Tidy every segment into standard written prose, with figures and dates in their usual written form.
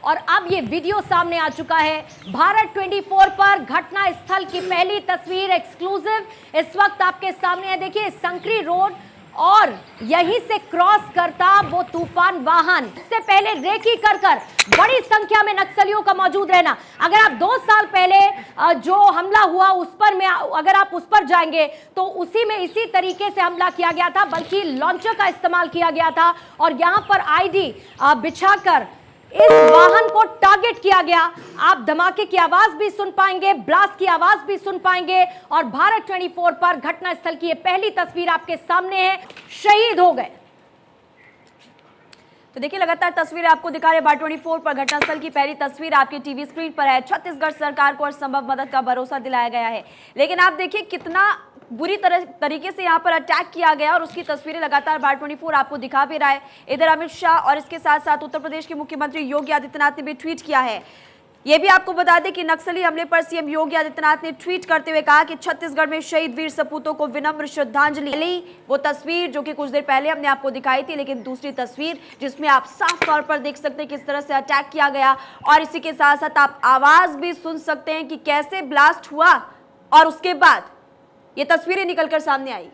और अब ये वीडियो सामने आ चुका है। भारत 24 पर घटना स्थल की पहली तस्वीर एक्सक्लूसिव इस वक्त आपके सामने है। देखिए संकरी रोड और यहीं से क्रॉस करता वो तूफान वाहन। इससे पहले रेकी कर बड़ी संख्या में नक्सलियों का मौजूद रहना। अगर आप 2 साल पहले जो हमला हुआ उस पर में अगर आप उस पर जाएंगे तो उसी में इसी तरीके से हमला किया गया था, बल्कि लॉन्चर का इस्तेमाल किया गया था और यहां पर आईडी बिछाकर इस वाहन को टारगेट किया गया। आप धमाके की आवाज भी सुन पाएंगे, ब्लास्ट की आवाज भी सुन पाएंगे और भारत 24 पर घटनास्थल की ये पहली तस्वीर आपके सामने है। शहीद हो गए। तो देखिए लगातार तस्वीरें आपको दिखा रहे हैं। भारत 24 पर घटनास्थल की पहली तस्वीर आपके टीवी स्क्रीन पर है। छत्तीसगढ़ सरकार को हर संभव मदद का भरोसा दिलाया गया है, लेकिन आप देखिए कितना बुरी तरीके से यहाँ पर अटैक किया गया और उसकी तस्वीरें लगातार भारत 24 आपको दिखा भी रहा है। इधर अमित शाह और इसके साथ साथ उत्तर प्रदेश के मुख्यमंत्री योगी आदित्यनाथ ने भी ट्वीट किया है। ये भी आपको बता दें कि नक्सली हमले पर सीएम योगी आदित्यनाथ ने ट्वीट करते हुए कहा कि छत्तीसगढ़ में शहीद वीर सपूतों को विनम्र श्रद्धांजलि। वो तस्वीर जो कि कुछ देर पहले हमने आपको दिखाई थी, लेकिन दूसरी तस्वीर जिसमें आप साफ तौर पर देख सकते हैं किस तरह से अटैक किया गया और इसी के साथ साथ आप आवाज भी सुन सकते हैं कि कैसे ब्लास्ट हुआ और उसके बाद ये तस्वीरें निकलकर सामने आई।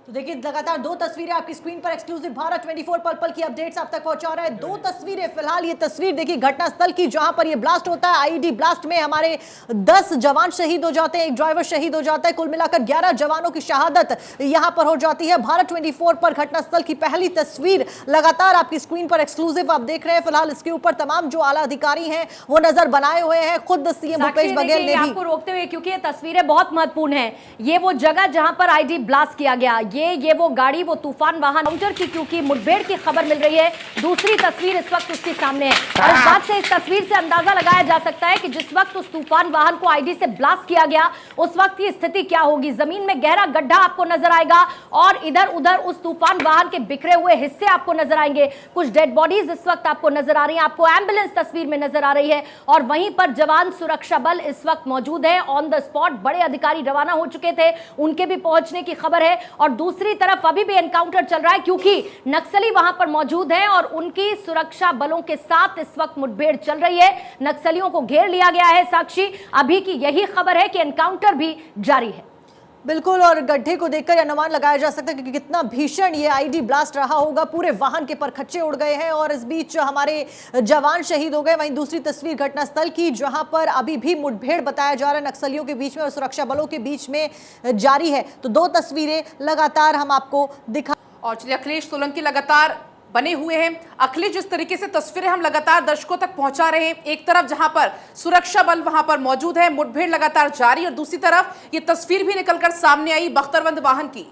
तो देखिए लगातार 2 तस्वीरें आपकी स्क्रीन पर एक्सक्लूसिव भारत 24 पल की अपडेट्स आप तक पहुंचा रहा है। 2 तस्वीरें फिलहाल। ये तस्वीर देखिए घटनास्थल की जहां पर ये ब्लास्ट होता है। आईईडी ब्लास्ट में हमारे 10 जवान शहीद हो जाते हैं, एक ड्राइवर शहीद हो जाता है। कुल मिलाकर 11 जवानों की शहादत यहां पर हो जाती है। भारत 24 पर घटनास्थल की पहली तस्वीर लगातार आपकी स्क्रीन पर एक्सक्लूसिव आप देख रहे हैं। फिलहाल इसके ऊपर तमाम जो आला अधिकारी हैं वो नजर बनाए हुए हैं। खुद सीएम भूपेश बघेल ने भी आपको रोकते हुए, क्योंकि ये तस्वीरें बहुत महत्वपूर्ण है। ये वो जगह जहां पर आईईडी ब्लास्ट किया गया, ये वो गाड़ी, वो तूफान वाहन काउंटर की क्योंकि मुठभेड़ की खबर मिल रही है। दूसरी तस्वीर इस वक्त उसके सामने है और इस बात से इस तस्वीर से अंदाजा लगाया जा सकता है कि जिस वक्त उस तूफान वाहन को आईडी से ब्लास्ट किया गया उस वक्त की स्थिति क्या होगी। जमीन में गहरा गड्ढा आपको नजर आएगा और इधर उधर उस तूफान वाहन के बिखरे हुए हिस्से आपको नजर आएंगे। कुछ डेड बॉडीज इस वक्त आपको नजर आ रही है, आपको एम्बुलेंस तस्वीर में नजर आ रही है और वहीं पर जवान सुरक्षा बल इस वक्त मौजूद है ऑन द स्पॉट। बड़े अधिकारी रवाना हो चुके थे, उनके भी पहुंचने की खबर है और दूसरी तरफ अभी भी एनकाउंटर चल रहा है क्योंकि नक्सली वहां पर मौजूद हैं और उनकी सुरक्षा बलों के साथ इस वक्त मुठभेड़ चल रही है। नक्सलियों को घेर लिया गया है। साक्षी, अभी की यही खबर है कि एनकाउंटर भी जारी है। बिल्कुल, और गड्ढे को देखकर अनुमान लगाया जा सकता है कि कितना भीषण ये आईडी ब्लास्ट रहा होगा। पूरे वाहन के परखच्चे उड़ गए हैं और इस बीच हमारे जवान शहीद हो गए। वहीं दूसरी तस्वीर घटनास्थल की जहां पर अभी भी मुठभेड़ बताया जा रहा है नक्सलियों के बीच में और सुरक्षा बलों के बीच में जारी है। तो 2 तस्वीरें लगातार हम आपको दिखा और चलिए अखिलेश सोलंकी लगातार बने हुए हैं। अखिलेश, जिस तरीके से तस्वीरें हम लगातार दर्शकों तक पहुंचा रहे हैं, एक तरफ जहां पर सुरक्षा बल वहां पर मौजूद है, मुठभेड़ लगातार जारी, और दूसरी तरफ ये तस्वीर भी निकलकर सामने आई बख्तरबंद वाहन की।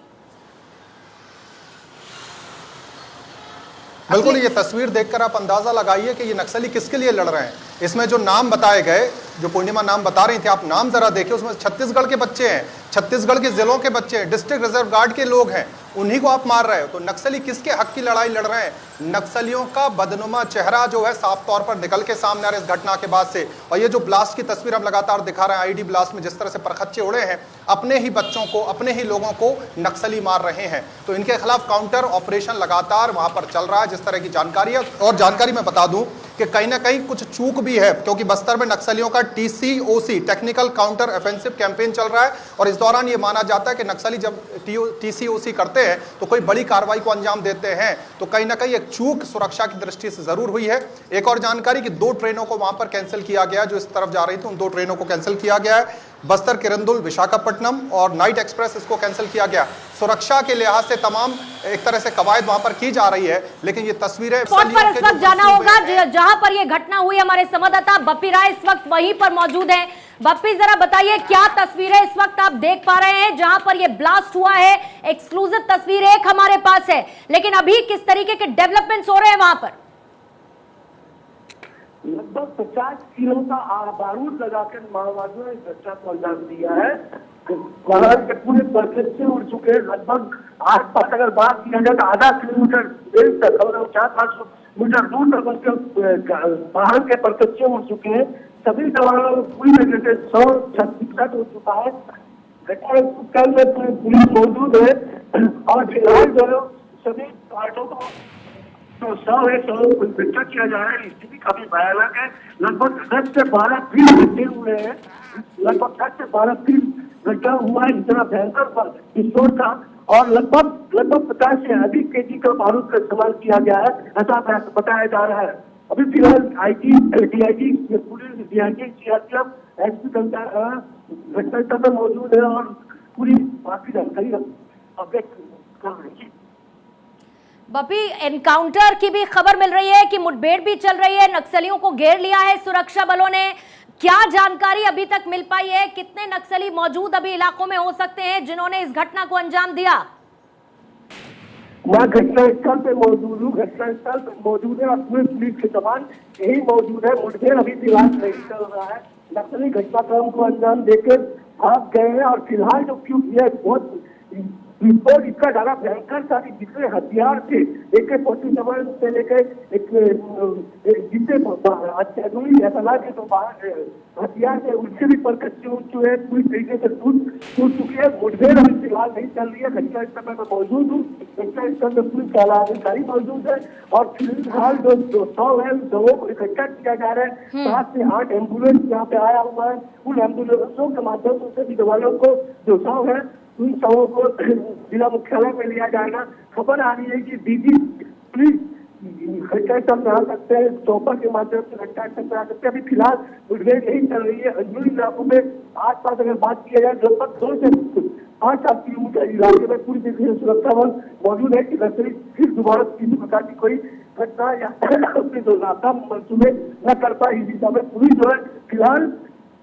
बिल्कुल, ये तस्वीर देखकर आप अंदाजा लगाइए कि ये नक्सली किसके लिए लड़ रहे हैं। इसमें जो नाम बताए गए, जो पूर्णिमा नाम बता रही थी, आप नाम जरा देखिए, उसमें छत्तीसगढ़ के बच्चे हैं, छत्तीसगढ़ के जिलों के बच्चे हैं, डिस्ट्रिक्ट रिजर्व गार्ड के लोग हैं, उन्हीं को आप मार रहे हो। तो नक्सली किसके हक की लड़ाई लड़ रहे हैं? नक्सलियों का बदनुमा चेहरा जो है साफ तौर पर निकल के सामने आ रहा है इस घटना के बाद से। और ये जो ब्लास्ट की तस्वीर हम लगातार दिखा रहे हैं, आईडी ब्लास्ट में जिस तरह से परखच्चे उड़े हैं, अपने ही बच्चों को, अपने ही लोगों को नक्सली मार रहे हैं। तो इनके खिलाफ काउंटर ऑपरेशन लगातार वहां पर चल रहा है, जिस तरह की जानकारी है। और जानकारी मैं बता दूं कि कहीं ना कहीं कुछ चूक भी है, क्योंकि बस्तर में नक्सलियों का TCOC technical counter offensive campaign चल रहा है और इस दौरान ये माना जाता है कि नक्सली जब TCOC करते हैं तो कोई बड़ी कार्रवाई को अंजाम देते हैं। तो कहीं ना कहीं एक चूक सुरक्षा की दृष्टि से जरूर हुई है। एक और जानकारी कि 2 ट्रेनों को वहां पर कैंसिल किया गया, जो इस तरफ जा रही थी, उन 2 ट्रेनों को कैंसिल किया गया है। बस्तर किरंदुल विशाखापट्टनम और नाइट एक्सप्रेस, इसको कैंसिल किया गया। सुरक्षा के लिहाज से तमाम एक तरह से कवायद वहां पर की जा रही है, लेकिन ये तस्वीरें स्पॉट पर इस वक्त जाना होगा जहां पर ये घटना हुई। हमारे संवाददाता बप्पी राय इस वक्त वहीं पर मौजूद हैं। बप्पी, जरा बताइए क्या तस्वीरें इस वक्त आप देख पा रहे हैं जहां पर ये ब्लास्ट हुआ है। एक्सक्लूसिव तस्वीर एक हमारे पास है, लेकिन अभी किस तरीके के डेवलपमेंट्स हो रहे हैं वहां पर? लगभग 50 किलो का बारूद लगाकर माओवादियों ने घटना को अंजाम दिया है। वहां के पूरे परखच्चे उड़ चुके हैं। लगभग आसपास अगर बात किया जाए तो आधा किलोमीटर दूर तक और 400-500 मीटर दूर तक उसके वाहन के परखच्चे उड़ चुके हैं। सभी जवानों पूरी जगह से 100% हो चुका है। घटनास्थल में पुलिस मौजूद है और फिलहाल जो सभी पार्टों को तो 100 है 100 को इकट्ठा किया जा रहा है। स्थिति काफी भयानक है। लगभग 10 से 12 फीट घंटे हुए हैं। लगभग 10 से 12 फीट घंटा हुआ है। इतना भयंकर विस्फोट था और लगभग 50 से अधिक केजी का बारूद का इस्तेमाल किया गया है, ऐसा बताया जा रहा है। अभी फिलहाल DIG police, DIG, CRPF, SP घटनास्थल पर मौजूद है और पूरी बाकी जानकारी अपडेट कर रही है। बपी, एनकाउंटर की भी खबर मिल रही है कि मुठभेड़ भी चल रही है, नक्सलियों को घेर लिया है सुरक्षा बलों ने। क्या जानकारी अभी तक मिल पाई है? कितने नक्सली मौजूद अभी इलाकों में हो सकते हैं जिन्होंने इस घटना को अंजाम दिया? मैं घटनास्थल पे मौजूद हूँ। घटनास्थल पे मौजूद है और पूरे पुलिस के जवान यही मौजूद है। मुठभेड़ अभी फिलहाल नहीं चल रहा है। नक्सली घटनाक्रम को अंजाम देकर भाग गए हैं और फिलहाल जो क्यों है बहुत विस्फोट इतना ज्यादा भयंकर था कि जितने हथियार थे AK-47 से लेकर जितने FLR के तो हथियार थे उनसे भी परकच्चे उठ चुके हैं, पूरी तरीके से टूट चुकी है। मुठभेड़ अभी फिलहाल नहीं चल रही है। घटनास्थल में मैं मौजूद हूँ। घटनास्थल में पुलिस के अधिकारी मौजूद है और फिलहाल जो 100 है उन 100 को इकट्ठा किया जा रहा है। 7 से 8 एम्बुलेंस यहाँ पे आया हुआ है। उन एम्बुलेंसों के माध्यम से सभी जवानों को जो 100 है उन 100 को जिला मुख्यालय में लिया जाएगा। खबर आ रही है कि डीजी पुलिस घटनास्थल में आ सकते हैं, चौपर के माध्यम से घटनास्थल में आ सकते हैं। अभी फिलहाल मुठभेड़ यही चल रही है। अंजुरी इलाकों में आसपास अगर बात किया जाए लगभग 2 से 5-7 किलोमीटर इलाके में पूरी तरीके से सुरक्षा बल मौजूद है कि नक्सली फिर दोबारा किसी प्रकार की कोई घटना या अपने जो नाकाम मंसूबे न कर पाए। इस दिशा में पुलिस जो है फिलहाल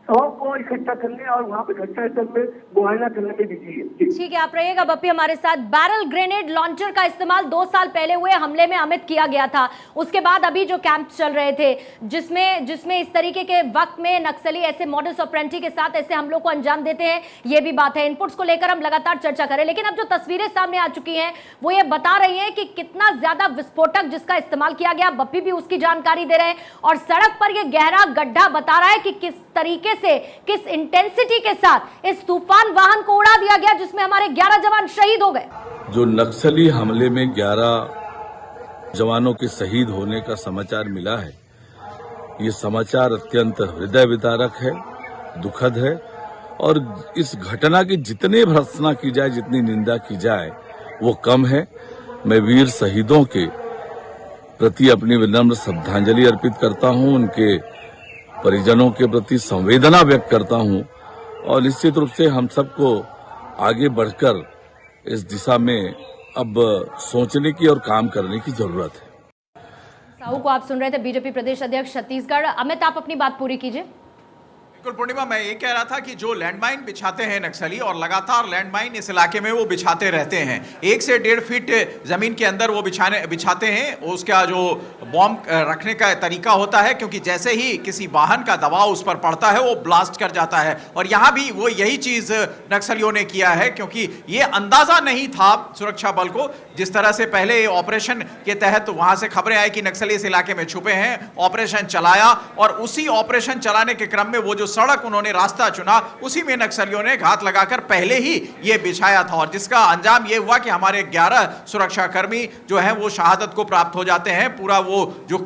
100 को इकट्ठा करने और वहाँ पे घटनास्थल में मुआयना करने में बिजी है। ठीक है, आप रहिएगा बप्पी हमारे साथ। बैरल ग्रेनेड लॉन्चर का इस्तेमाल 2 साल पहले हुए हमले में अमित किया गया था। उसके बाद अभी जो कैंप चल रहे थे जिसमें इस तरीके के वक्त में नक्सली ऐसे मॉडस ऑपरेंडी के साथ ऐसे हमलों को अंजाम देते हैं, ये भी बात है। इनपुट्स को लेकर हम लगातार चर्चा करें, लेकिन अब जो तस्वीरें सामने आ चुकी हैं वो ये बता रही है कि कितना ज्यादा विस्फोटक जिसका इस्तेमाल किया गया। बप्पी भी उसकी जानकारी दे रहे हैं और सड़क पर यह गहरा गड्ढा बता रहा है कि किस तरीके से, किस इंटेंसिटी के साथ इस तूफान वाहन को उड़ा दिया गया जिसमें हमारे 11 जवान शहीद हो गए। जो नक्सली हमले में 11 जवानों के शहीद होने का समाचार मिला है, ये समाचार अत्यंत हृदय विदारक है, दुखद है और इस घटना की जितने भर्त्सना की जाए, जितनी निंदा की जाए वो कम है। मैं वीर शहीदों के प्रति अपनी विनम्र श्रद्धांजलि अर्पित करता हूं, उनके परिजनों के प्रति संवेदना व्यक्त करता हूं और निश्चित रूप से हम सबको आगे बढ़कर इस दिशा में अब सोचने की और काम करने की जरूरत है। साहू को आप सुन रहे थे, बीजेपी प्रदेश अध्यक्ष छत्तीसगढ़। अमित, आप अपनी बात पूरी कीजिए। बिल्कुल पूर्णिमा, मैं ये कह रहा था कि जो लैंडमाइन बिछाते हैं नक्सली और लगातार लैंडमाइन इस इलाके में वो बिछाते रहते हैं, 1 से 1.5 फीट जमीन के अंदर वो बिछाते हैं। उसका जो बॉम्ब रखने का तरीका होता है, क्योंकि जैसे ही किसी वाहन का दबाव उस पर पड़ता है वो ब्लास्ट कर जाता है। और यहाँ भी वो यही चीज नक्सलियों ने किया है, क्योंकि ये अंदाजा नहीं था सुरक्षा बल को। जिस तरह से पहले ऑपरेशन के तहत वहां से खबरें आई कि नक्सली इस इलाके में छुपे हैं, ऑपरेशन चलाया और उसी ऑपरेशन चलाने के क्रम में वो जो सड़क उन्होंने रास्ता चुना उसी में नक्सलियों ने घात लगाकर पहले ही ये बिछाया था और जिसका अंजाम ये हुआ कि हमारे 11 सुरक्षाकर्मी जो हैं वो शहादत को प्राप्त हो जाते हैं। पूरा वो जो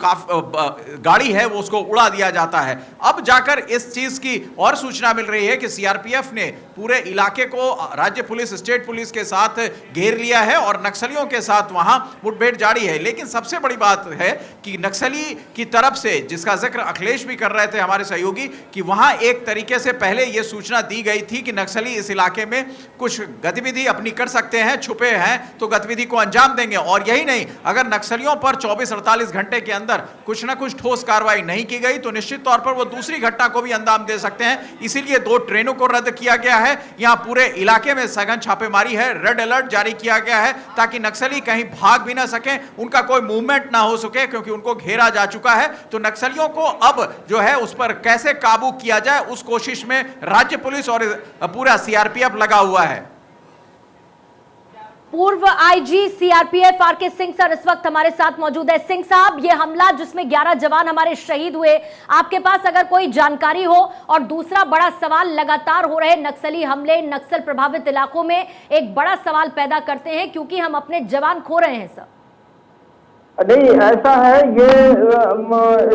गाड़ी है वो उसको उड़ा दिया जाता है। अब जाकर इस चीज की और सूचना मिल रही है कि सीआरपीएफ ने पूरे इलाके को राज्य पुलिस, स्टेट पुलिस के साथ घेर लिया है और नक्सलियों के साथ वहां मुठभेड़ जारी है। लेकिन सबसे बड़ी बात है कि नक्सली की तरफ से, जिसका जिक्र अखिलेश भी कर रहे थे हमारे सहयोगी, कि वहां एक तरीके से पहले यह सूचना दी गई थी कि नक्सली इस इलाके में कुछ गतिविधि अपनी कर सकते हैं, छुपे हैं तो गतिविधि को अंजाम देंगे। और यही नहीं, अगर नक्सलियों पर 24-48 घंटे के अंदर कुछ ना कुछ ठोस कार्रवाई नहीं की गई तो निश्चित तौर पर वो दूसरी घटना को भी अंजाम दे सकते हैं। इसीलिए 2 ट्रेनों को रद्द किया गया है। यहां पूरे इलाके में सघन छापेमारी है, रेड अलर्ट जारी किया गया है ताकि नक्सली कहीं भाग भी ना सके, उनका कोई मूवमेंट ना हो सके, क्योंकि उनको घेरा जा चुका है। तो नक्सलियों को अब जो है उस पर कैसे काबू किया जाए उस कोशिश में राज्य पुलिस और पूरा सीआरपीएफ लगा हुआ है। पूर्व IG CRPF RK Singh sir इस वक्त हमारे साथ मौजूद है। सिंह साहब, ये हमला जिसमें 11 जवान हमारे शहीद हुए, आपके पास अगर कोई जानकारी हो, और दूसरा बड़ा सवाल, लगातार हो रहे नक्सली हमले नक्सल प्रभावित इलाकों में एक बड़ा सवाल पैदा करते हैं क्योंकि हम अपने जवान खो रहे हैं सर। नहीं, ऐसा है, ये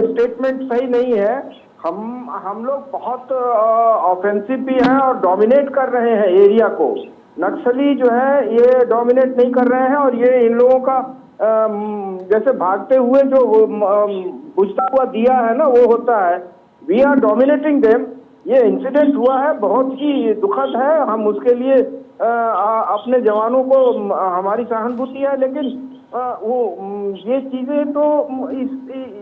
स्टेटमेंट सही नहीं है। हम लोग बहुत ऑफेंसिव भी हैं और डोमिनेट कर रहे हैं एरिया को। नक्सली जो है ये डोमिनेट नहीं कर रहे हैं, और ये इन लोगों का जैसे भागते हुए जो बुझता हुआ दिया है ना, वो होता है। We are dominating them. ये इंसिडेंट हुआ है, बहुत ही दुखद है। हम उसके लिए अपने जवानों को हमारी सहानुभूति है, लेकिन ये चीजें तो इस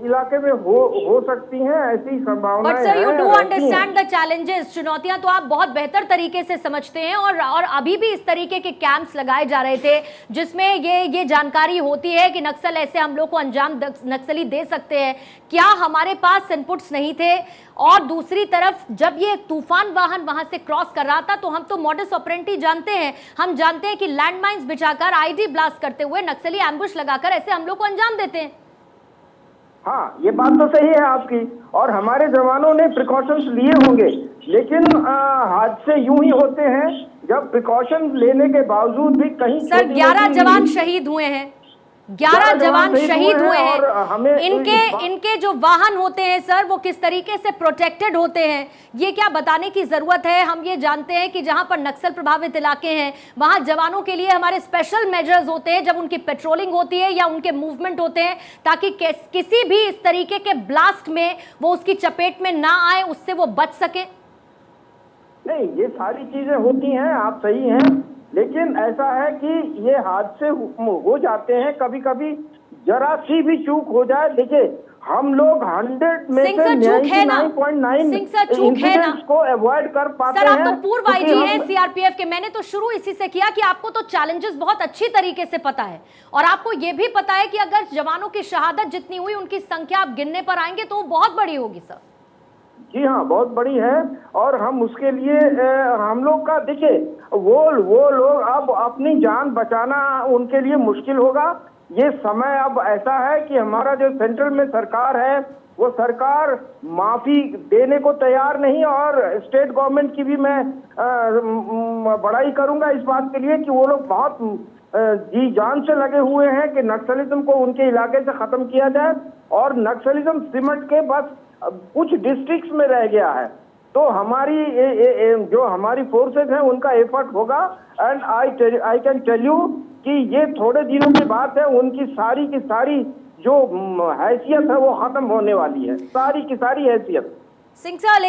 इलाके में हो सकती हैं, ऐसी संभावनाएं बट सर यू डू रहती अंडरस्टैंड हैं। द चैलेंजेस, चुनौतियां तो आप बहुत बेहतर तरीके से समझते हैं, और अभी भी इस तरीके के कैंप्स लगाए जा रहे थे जिसमें ये जानकारी होती है कि नक्सल ऐसे हमलों को अंजाम नक्सली दे सकते हैं। क्या हमारे पास इनपुट्स नहीं थे? और दूसरी तरफ जब ये तूफान वाहन वहां से क्रॉस कर रहा था तो हम तो मॉडस ऑपरेंडी जानते हैं, हम जानते हैं कि लैंडमाइंस बिछाकर आईडी ब्लास्ट करते हुए नक्सली एम्बुश लगाकर ऐसे हमलों को अंजाम देते हैं। हाँ, ये बात तो सही है आपकी, और हमारे जवानों ने प्रिकॉशंस लिए होंगे, लेकिन हादसे यूं ही होते हैं जब प्रिकॉशन लेने के बावजूद भी कहीं सर 11 जवान शहीद हुए हैं, 11 जवान शहीद हुए हैं। इनके जो वाहन होते हैं सर, वो किस तरीके से प्रोटेक्टेड होते हैं ये क्या बताने की जरूरत है? हम ये जानते हैं कि जहां पर नक्सल प्रभावित इलाके हैं वहां जवानों के लिए हमारे स्पेशल मेजर्स होते हैं जब उनकी पेट्रोलिंग होती है या उनके मूवमेंट होते हैं, ताकि किसी भी इस तरीके के ब्लास्ट में वो उसकी चपेट में ना आए, उससे वो बच सके। नहीं, ये सारी चीजें होती हैं, आप सही हैं, लेकिन ऐसा है कि ये हादसे हो जाते हैं कभी कभी। जरा सी भी चूक हो जाए, देखिए हम लोग 100 में से 99.9 इंसिडेंट्स को अवॉइड कर पाते हैं। सर आप तो पूर्व आईजी हैं सीआरपीएफ के, मैंने तो शुरू इसी से किया कि आपको तो चैलेंजेस बहुत अच्छी तरीके से पता है, और आपको ये भी पता है कि अगर जवानों की शहादत जितनी हुई उनकी संख्या आप गिनने पर आएंगे तो वो बहुत बड़ी होगी सर। जी हाँ, बहुत बड़ी है, और हम उसके लिए हम लोग का देखिए वो लोग अब अपनी जान बचाना उनके लिए मुश्किल होगा। ये समय अब ऐसा है कि हमारा जो सेंट्रल में सरकार है वो सरकार माफी देने को तैयार नहीं, और स्टेट गवर्नमेंट की भी मैं बड़ाई करूंगा इस बात के लिए कि वो लोग बहुत जी जान से लगे हुए हैं कि नक्सलिज्म को उनके इलाके से खत्म किया जाए, और नक्सलिज्म सिमट के बस कुछ डिस्ट्रिक्ट्स में रह गया है। तो हमारी जो हमारी फोर्सेस हैं उनका एफर्ट होगा, and I can tell you कि ये थोड़े दिनों की बात है, उनकी सारी की सारी जो हैसियत है वो खत्म होने वाली है, सारी की सारी हैसियत। सिंह सर,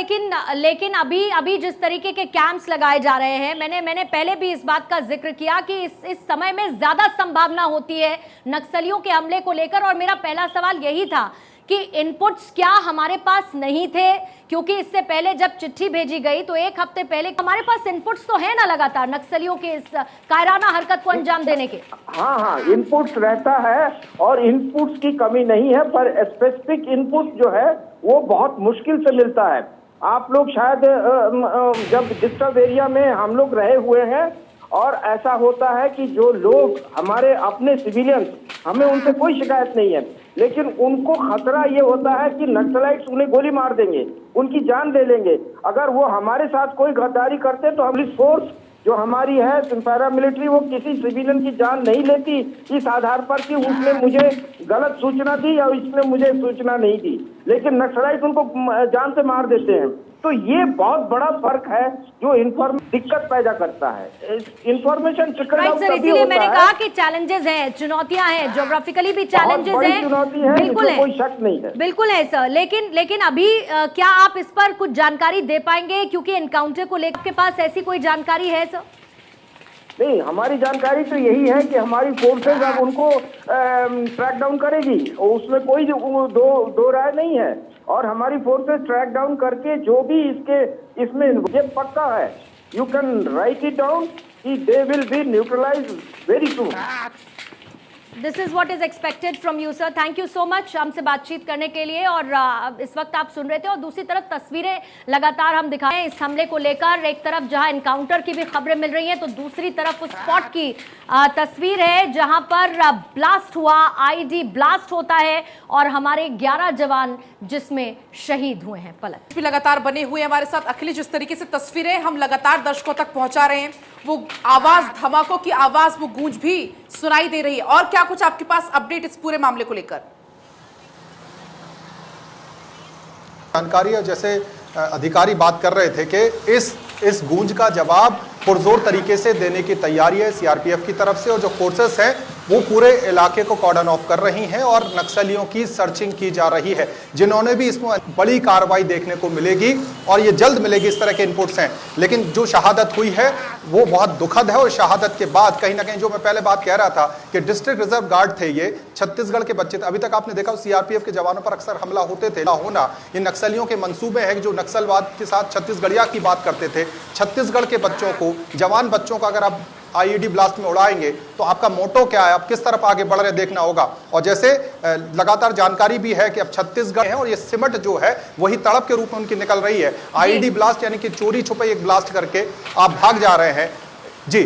लेकिन अभी जिस तरीके के कैंप्स लगाए जा रहे हैं, मैंने पहले भी इस बात का जिक्र किया कि इस समय में ज्यादा संभावना होती है नक्सलियों के हमले को लेकर, और मेरा पहला सवाल यही था कि इनपुट्स क्या हमारे पास नहीं थे? क्योंकि इससे पहले जब चिट्ठी भेजी गई तो एक हफ्ते पहले हमारे पास इनपुट्स तो है ना लगातार नक्सलियों के इस कायराना हरकत को अंजाम देने के। हाँ, इनपुट्स रहता है, और इनपुट्स की कमी नहीं है, पर स्पेसिफिक इनपुट जो है वो बहुत मुश्किल से मिलता है। आप लोग शायद जब डिस्टर्ब एरिया में हम लोग रहे हुए हैं, और ऐसा होता है कि जो लोग हमारे अपने सिविलियंस, हमें उनसे कोई शिकायत नहीं है, लेकिन उनको खतरा ये होता है कि नक्सलाइट्स उन्हें गोली मार देंगे, उनकी जान ले लेंगे। अगर वो हमारे साथ कोई गद्दारी करते तो पुलिस फोर्स जो हमारी है पैरामिलिट्री, वो किसी सिविलियन की जान नहीं लेती इस आधार पर कि उसने मुझे गलत सूचना दी या इसने मुझे सूचना नहीं दी, लेकिन नक्सलाइट उनको जान से मार देते हैं। तो ये बहुत बड़ा फर्क है जो दिक्कत पैदा करता है। इंफॉर्मेशन इसीलिए मैंने कहा कि चैलेंजेस हैं, चुनौतियां हैं, ज्योग्राफिकली भी चैलेंजेस हैं, चुनौती है, बिल्कुल है, कोई शक नहीं है, बिल्कुल है सर। लेकिन अभी क्या आप इस पर कुछ जानकारी दे पाएंगे, क्योंकि एनकाउंटर को लेकर आपके पास ऐसी कोई जानकारी है सर? नहीं, हमारी जानकारी तो यही है कि हमारी फोर्सेज अब उनको ट्रैक डाउन करेगी, उसमें कोई दो राय नहीं है, और हमारी फोर्सेज ट्रैक डाउन करके जो भी इसमें ये पक्का है, you can write it down कि they will be neutralize very soon. This is what is expected from you sir, thank you so much हमसे बातचीत करने के लिए। और इस वक्त आप सुन रहे थे, और दूसरी तरफ तस्वीरें लगातार हम दिखा रहे हैं इस हमले को लेकर। एक तरफ जहां एनकाउंटर की भी खबरें मिल रही हैं, तो दूसरी तरफ उस स्पॉट की तस्वीर है जहां पर ब्लास्ट हुआ, आईडी ब्लास्ट होता है, और हमारे 11 जवान जिसमें शहीद हुए हैं। पलक भी लगातार बने हुए हमारे साथ अखिलेश, जिस तरीके से तस्वीरें हम लगातार दर्शकों तक पहुंचा रहे हैं, वो आवाज, धमाकों की आवाज, वो गूंज भी सुनाई दे रही है। और क्या क्या कुछ आपके पास अपडेट इस पूरे मामले को लेकर? जानकारी है, जैसे अधिकारी बात कर रहे थे कि इस गूंज का जवाब पुरजोर तरीके से देने की तैयारी है सीआरपीएफ की तरफ से, और जो फोर्सेस हैं वो पूरे इलाके को कॉर्डन ऑफ कर रही हैं और नक्सलियों की सर्चिंग की जा रही है। जिन्होंने भी इसमें बड़ी कार्रवाई देखने को मिलेगी और ये जल्द मिलेगी, इस तरह के इनपुट्स हैं। लेकिन जो शहादत हुई है वो बहुत दुखद है, और शहादत के बाद कहीं ना कहीं, जो मैं पहले बात कह रहा था कि डिस्ट्रिक्ट रिजर्व गार्ड थे, ये छत्तीसगढ़ के बच्चे थे। अभी तक आपने देखा सीआरपीएफ के जवानों पर अक्सर हमला होते थे, होना ये नक्सलियों के मंसूबे हैं, जो नक्सलवाद के साथ छत्तीसगढ़िया की बात करते थे। छत्तीसगढ़ के बच्चों को, जवान बच्चों को अगर आप आईईडी ब्लास्ट में उड़ाएंगे तो आपका मोटो क्या है, आप किस तरफ आगे बढ़ रहे देखना होगा। और जैसे लगातार जानकारी भी है कि अब छत्तीसगढ़ है और ये सिमट जो है वही तड़प के रूप में उनकी निकल रही है। आईईडी ब्लास्ट यानी कि चोरी छुपे एक ब्लास्ट करके आप भाग जा रहे हैं। जी